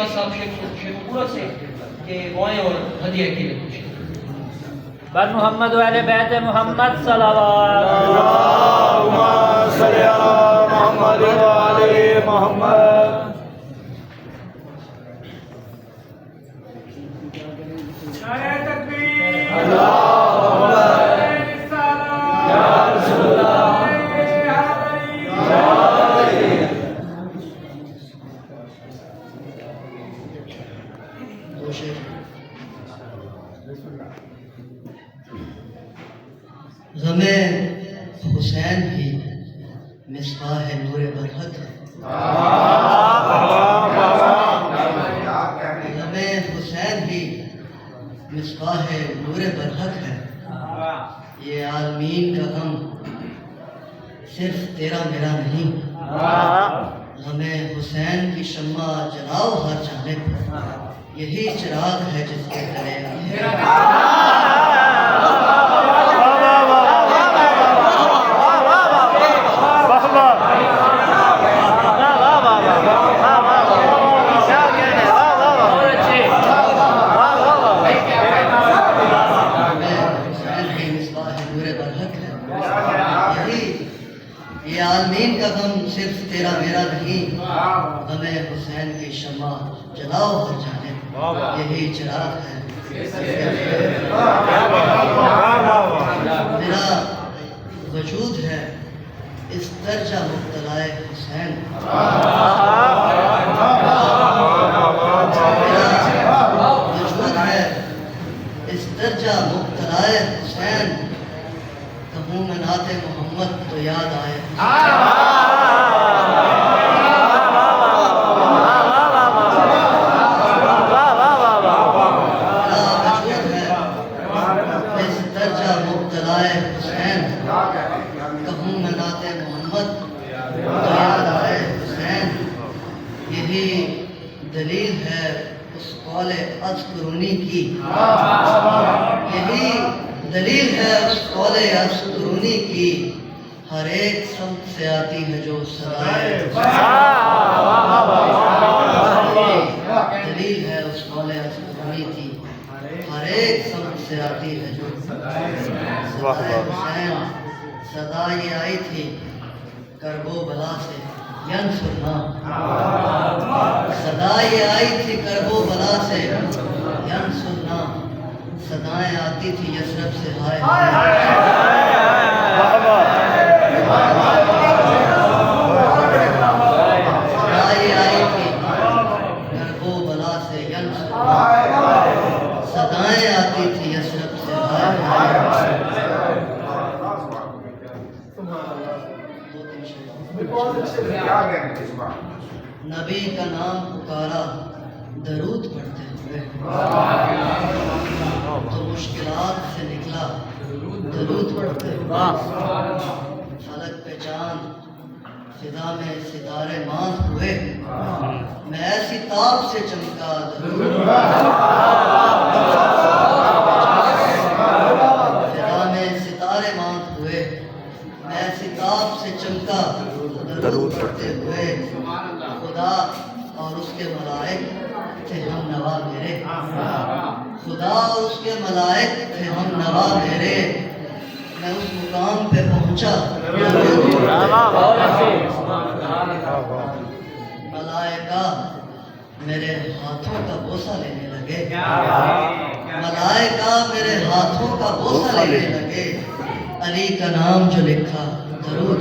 شاہ صاحب شیخ پورا سے کہ دعائیں اور ہدیہ کے لیے پوچھیں۔ بر محمد و اہل بیت محمد صلوات اللہم صلی علی محمد و آل محمد۔ نعرہ تکبیر، اللہم یا رسول اللہ، غم حسین بھی مصباح نور برحق ہے، غم حسین بھی مصباح نور برحق ہے، یہ عالمین کا غم صرف تیرا میرا نہیں، غم حسین کی شمع جلاؤ ہر جانب، یہی چراغ ہے جس کے تلے یہ عالمین کا غم صرف تیرا میرا نہیں، غم حسین کی شمع جلاؤ ہر جانب، یہی چراغ ہے۔ میرا وجود ہے اس درجہ مبتلا حسین، میرا وجود ہے اس درجہ مبتلا حسین، کہوں میں نعت محمد تو یاد آئے، میرا وجود ہے اس درجہ مبتلا حسین، کہوں میں نعت محمد تو یاد آئے حسین، یہی دلیل ہے اس قول اذکرونی کی، یہی دلیل ہے اس قول اذکرونی کی، ہر ایک سمت سے آتی ہے جو صدائے دلیل ہے اس قول اذکرونی کی، ہر ایک سمت سے آتی ہے جو صدائے حسین، صدا یہ آئی تھی کرب و بلا سے ینصرنا، صدا یہ آئی تھی کرب و بلا سے ینصرنا، صدائیں آتی تھی یثرب سے ہائے صدا یہ آئی تھی کرب و بلا سے ینصرنا، صدائیں آتی تھی یثرب سے ہائے۔ نبی کا نام پکارا درود پڑھتے ہوئے، تو مشکلات سے نکلا درود پڑھتے ہوئے، فلک پہ چاند فضا میں ستارے ماند ہوئے، میں ایسی تاب سے چمکا فضا میں ستارے ماند ہوئے، میں ایسی تاب سے چمکا درود پڑھتے ہوئے، خدا اور اس کے ملائک تھے ہم نوا میرے، خدا اور اس کے ملائک تھے ہم نوا میرے، میں اس مقام پہ پہنچا ملائکہ میرے ہاتھوں کا بوسہ لینے لگے، ملائکہ میرے ہاتھوں کا بوسہ لینے لگے، علی کا نام جو لکھا درود